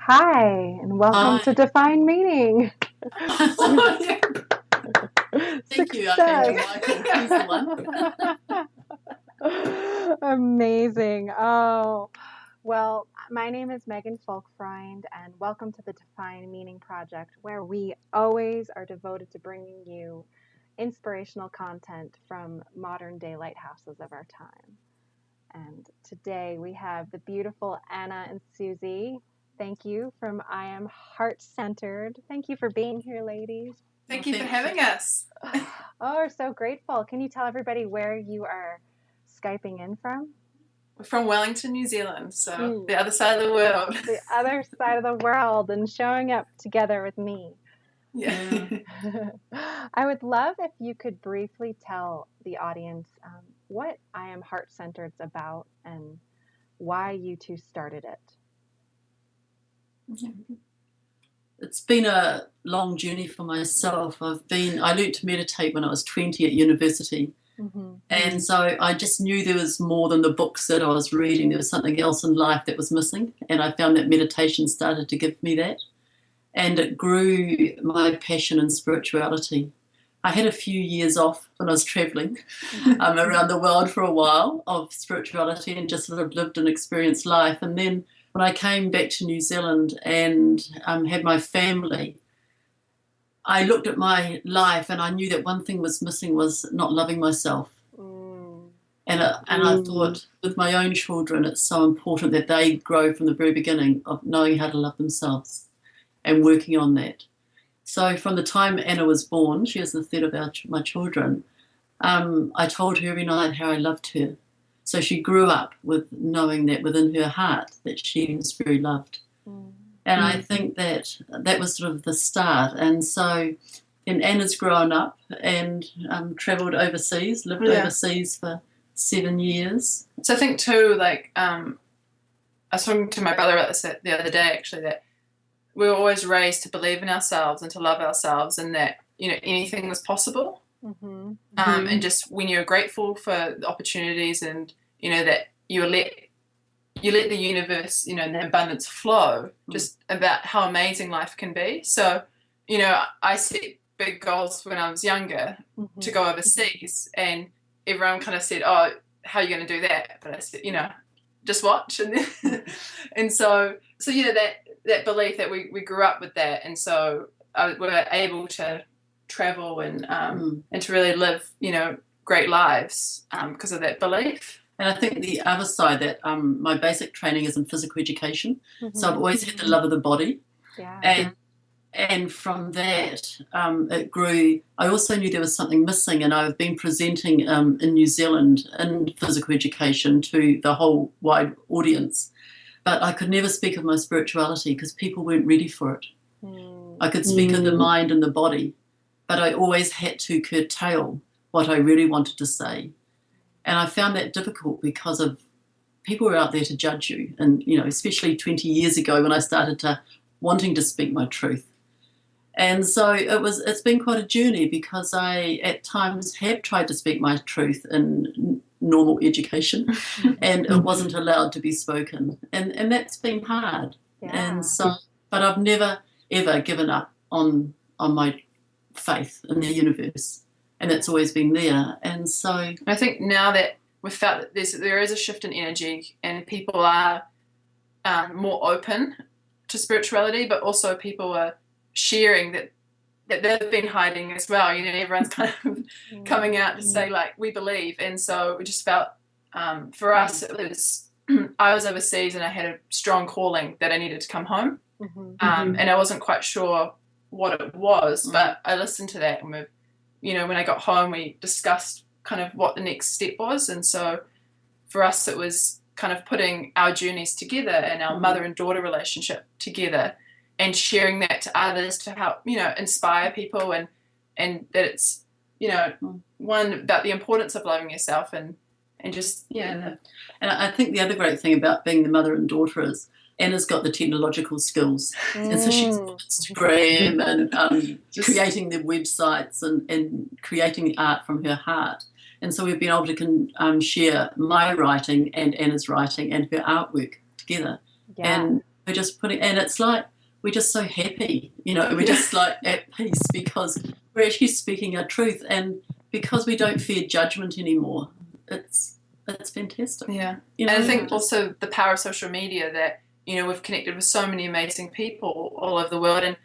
Hi, and welcome to Hi. Define Meaning. Yeah, thank you, Success. Archangel Michael. He's the one. Amazing. Oh, well, my name is Megan Folk-Freund, and welcome to the Define Meaning Project, where we always are devoted to bringing you inspirational content from modern day lighthouses of our time. And today we have the beautiful Anna and Susie. Thank you from I Am Heart Centered. Thank you for being here, ladies. Well, Thank you for thank having us. Oh, we're so grateful. Can you tell everybody where you are Skyping in from? We're from Wellington, New Zealand, so Ooh, the other side of the world. the other side of the world and showing up together with me. Yeah. Yeah. I would love if you could briefly tell the audience what I Am Heart Centered's about and why you two started it. It's been a long journey for myself. I learned to meditate when I was 20 at university. Mm-hmm. And so I just knew there was more than the books that I was reading. There was something else in life that was missing. And I found that meditation started to give me that. And it grew my passion in spirituality. I had a few years off when I was traveling around the world for a while of spirituality and just sort of lived and experienced life. And then when I came back to New Zealand and had my family, I looked at my life and I knew that one thing was missing was not loving myself. Mm. And I thought with my own children, it's so important that they grow from the very beginning of knowing how to love themselves and working on that. So from the time Anna was born, she was the third of my children, I told her every night how I loved her. So she grew up with knowing that within her heart that she was very loved. Mm. And I think that that was sort of the start. And so then Anna's grown up and travelled overseas, lived overseas for 7 years. So I think too, I was talking to my brother about this the other day, actually, that we were always raised to believe in ourselves and to love ourselves, and that anything was possible. Mm-hmm. And just when you're grateful for the opportunities, and that you let the universe, and the abundance flow, just about how amazing life can be. So, I set big goals when I was younger to go overseas, and everyone kind of said, "Oh, how are you going to do that?" But I said, just watch, and then, and so that belief that we grew up with that, and so we're able to travel and to really live, great lives because of that belief. And I think the other side that my basic training is in physical education. So I've always had the love of the body. Yeah. And from that, it grew. I also knew there was something missing, and I've been presenting in New Zealand in physical education to the whole wide audience. But I could never speak of my spirituality because people weren't ready for it. I could speak of the mind and the body, but I always had to curtail what I really wanted to say. And I found that difficult because of people were out there to judge you. And, especially 20 years ago when I started wanting to speak my truth. And so it's been quite a journey because I at times have tried to speak my truth in normal education and it wasn't allowed to be spoken. And that's been hard. Yeah. And so, but I've never, ever given up on my faith in the universe. And it's always been there. And so I think now that we've felt that there is a shift in energy and people are more open to spirituality, but also people are sharing that they've been hiding as well. Everyone's kind of coming out to say, we believe. And so we just felt, for us, it was, I was overseas and I had a strong calling that I needed to come home. And I wasn't quite sure what it was, but I listened to that, and when I got home, we discussed kind of what the next step was. And so for us, it was kind of putting our journeys together and our mother and daughter relationship together and sharing that to others to help, inspire people, and that it's, one, about the importance of loving yourself and just, And I think the other great thing about being the mother and daughter is Anna's got the technological skills. And so she's on Instagram and creating the websites and creating the art from her heart. And so we've been able to share my writing and Anna's writing and her artwork together. Yeah. And we're just putting, and it's like we're just so happy, we're just like at peace because we're actually speaking our truth, and because we don't fear judgment anymore. It's fantastic. Yeah. And I think also the power of social media that, we've connected with so many amazing people all over the world,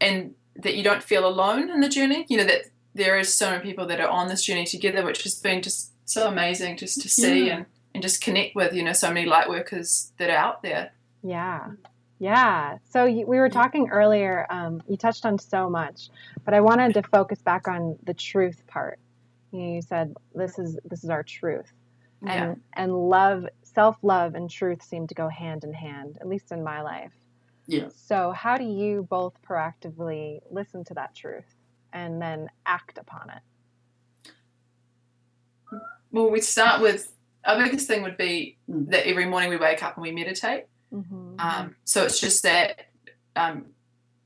and that you don't feel alone in the journey, that there is so many people that are on this journey together, which has been just so amazing just to see and just connect with, so many light workers that are out there. Yeah. So we were talking earlier, you touched on so much, but I wanted to focus back on the truth part. You said this is our truth. And love, self-love and truth seem to go hand in hand, at least in my life. Yeah. So how do you both proactively listen to that truth and then act upon it? Well, we start with, our biggest thing would be that every morning we wake up and we meditate. So it's just that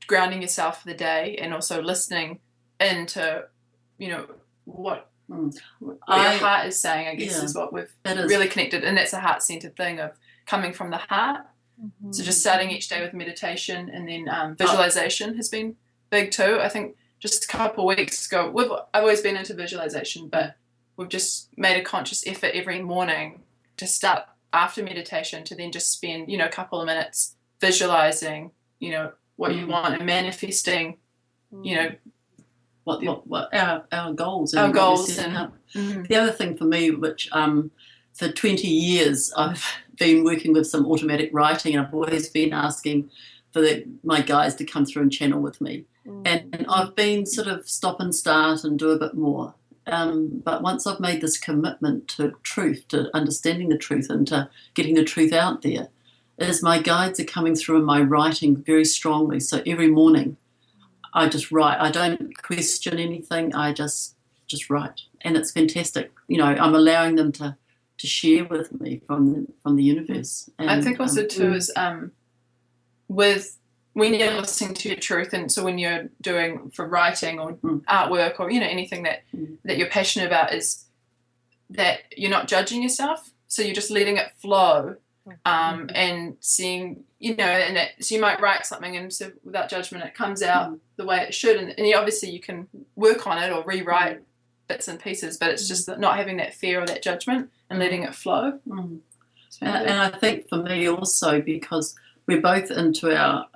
grounding yourself for the day, and also listening into, what your heart is saying, I guess, is what we've really connected. And that's a heart-centered thing of coming from the heart. So just starting each day with meditation, and then visualization has been big too. I think just a couple of weeks ago, I've always been into visualization, but we've just made a conscious effort every morning to start after meditation to then just spend, a couple of minutes visualizing, what you want, and manifesting, what our goals. Our goals. The other thing for me, which for 20 years I've been working with some automatic writing, and I've always been asking for my guys to come through and channel with me. And I've been sort of stop and start and do a bit more. But once I've made this commitment to truth, to understanding the truth and to getting the truth out there, is my guides are coming through in my writing very strongly. So every morning I just write. I don't question anything. I just write. And it's fantastic. I'm allowing them to share with me from the universe. And I think also too is with when you're listening to your truth, and so when you're doing for writing or artwork or anything that you're passionate about, is that you're not judging yourself, so you're just letting it flow, and seeing so you might write something, and so without judgment it comes out the way it should, and obviously you can work on it or rewrite bits and pieces, but it's just not having that fear or that judgment and letting it flow. And I think for me also, because we're both into our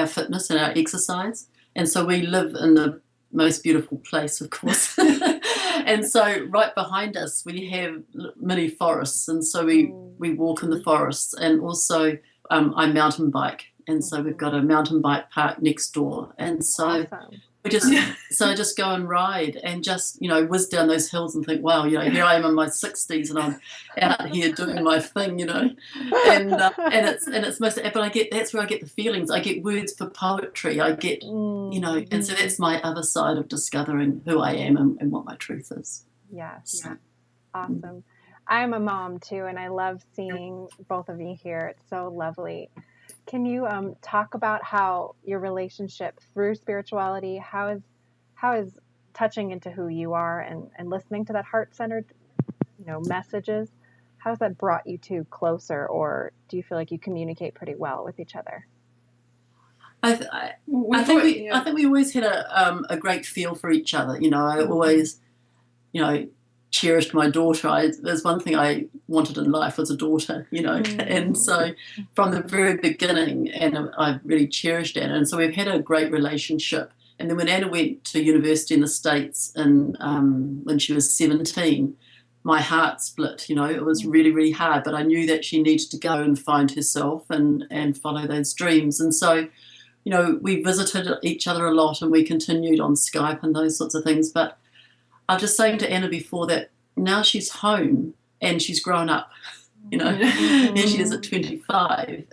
fitness and our exercise, and so we live in the most beautiful place, of course. And so right behind us we have mini forests, and so we walk in the forests, and also I mountain bike, and so we've got a mountain bike park next door, and so we just go and ride and just whiz down those hills and think, wow, here I am in my 60s and I'm out here doing my thing, and it's most, but that's where I get the feelings. I get words for poetry. I get and so that's my other side of discovering who I am and what my truth is. Yes. Awesome. I'm a mom too, and I love seeing both of you here. It's so lovely. Can you talk about how your relationship through spirituality, how is touching into who you are and listening to that heart-centered, messages, how has that brought you two closer, or do you feel like you communicate pretty well with each other? I think we always had a great feel for each other. I always, cherished my daughter. There's one thing I wanted in life was a daughter, and so from the very beginning, and I really cherished Anna, and so we've had a great relationship. And then when Anna went to university in the States, and when she was 17, my heart split. It was really, really hard, but I knew that she needed to go and find herself and follow those dreams. And so, we visited each other a lot, and we continued on Skype and those sorts of things. But I was just saying to Anna before that now she's home and she's grown up, here she is at 25.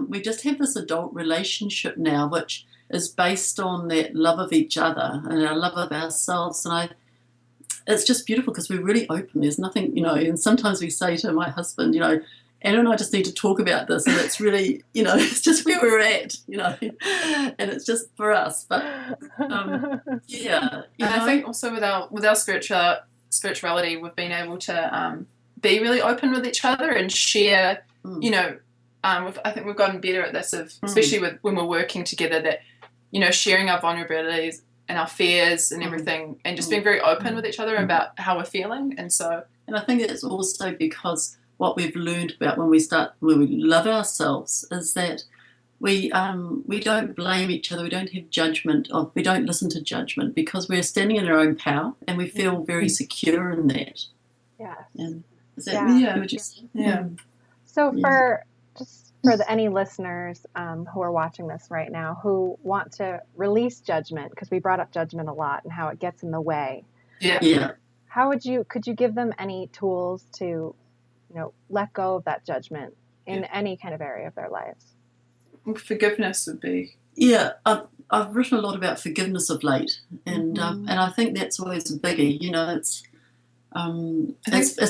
We just have this adult relationship now, which is based on that love of each other and our love of ourselves. And it's just beautiful because we're really open. There's nothing, and sometimes we say to my husband, Anna and I just need to talk about this, and it's really, it's just where we're at, and it's just for us. But and I think also with our spirituality, we've been able to be really open with each other and share, I think we've gotten better at this, especially when we're working together, that, you know, sharing our vulnerabilities and our fears and everything, and just being very open with each other about how we're feeling. And I think it's also because what we've learned about when we love ourselves is that we don't blame each other, we don't have judgment, we don't listen to judgment, because we're standing in our own power and we feel very secure in that. Yes. And is that would you say? Yeah. So for any listeners who are watching this right now who want to release judgment, because we brought up judgment a lot and how it gets in the way. Yeah. Could you give them any tools to, you know, let go of that judgment in any kind of area of their lives? Forgiveness would be. Yeah, I've written a lot about forgiveness of late, and I think that's always a biggie. You know, it's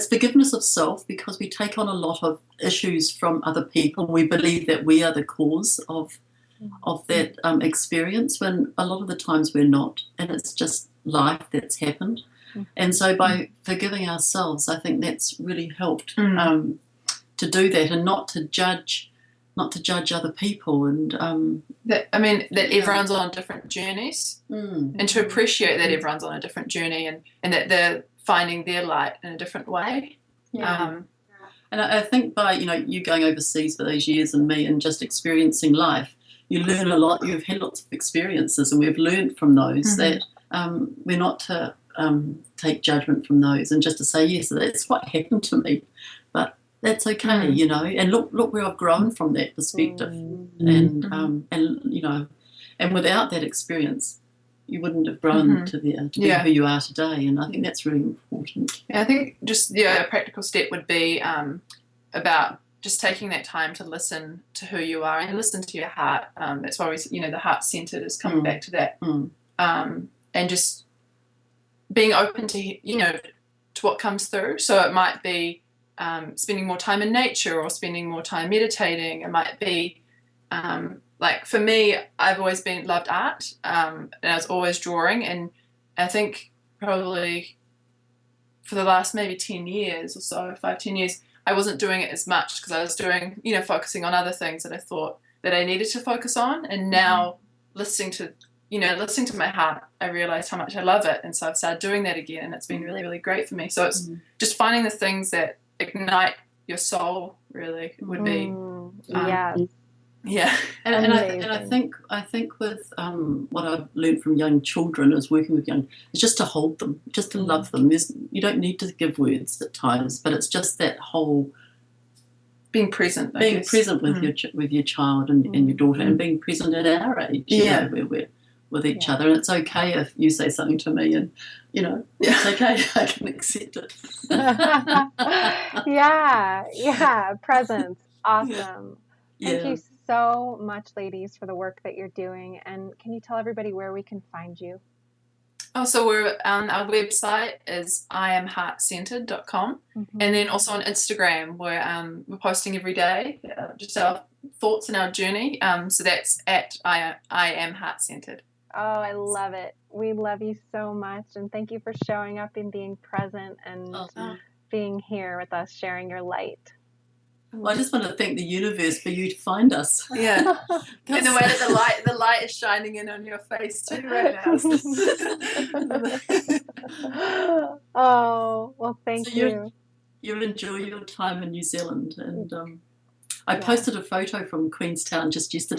forgiveness of self, because we take on a lot of issues from other people. We believe that we are the cause of that experience, when a lot of the times we're not, and it's just life that's happened. And so by forgiving ourselves, I think that's really helped to do that, and not to judge other people, and that everyone's on different journeys, and to appreciate that everyone's on a different journey, and that they're finding their light in a different way. And I think by, you know, you going overseas for those years and me and just experiencing life, you learn a lot. You've had lots of experiences, and we've learned from those that we're not to take judgment from those, and just to say, yes, that's what happened to me, but that's okay, you know. And look where I've grown from that perspective, and you know, and without that experience, you wouldn't have grown to be who you are today. And I think that's really important. Yeah, I think just a practical step would be about just taking that time to listen to who you are and listen to your heart. That's why the heart-centered is coming back to that, and just being open to, you know, to what comes through. So it might be spending more time in nature, or spending more time meditating. It might be like, for me, I've always loved art, and I was always drawing, and I think probably for the last maybe 10 years or so, 5-10 years, I wasn't doing it as much, because I was doing, you know, focusing on other things that I thought that I needed to focus on. And now listening to my heart, I realized how much I love it, and so I've started doing that again, and it's been really, really great for me. So it's just finding the things that ignite your soul, really, would be. Yeah. And I think with what I've learned from young children is working with young, is just to hold them, just to love them. You don't need to give words at times, but it's just that whole being present, present with your child and your daughter, and being present at our age, you know, where we're with each other. And it's okay if you say something to me, and, you know, it's okay, I can accept it. Presence. Awesome. Thank you so much, ladies, for the work that you're doing. And can you tell everybody where we can find you? Oh, so we're our website is iamheartcentered.com, and then also on Instagram, where we're posting every day just our thoughts and our journey. So that's at iamheartcentered. Oh, I love it. We love you so much, and thank you for showing up and being present and being here with us, sharing your light. Well, I just want to thank the universe for you to find us. Yeah. And the way that the light is shining in on your face too right now. Oh, well, thank you. You'll enjoy your time in New Zealand. And I posted a photo from Queenstown just yesterday.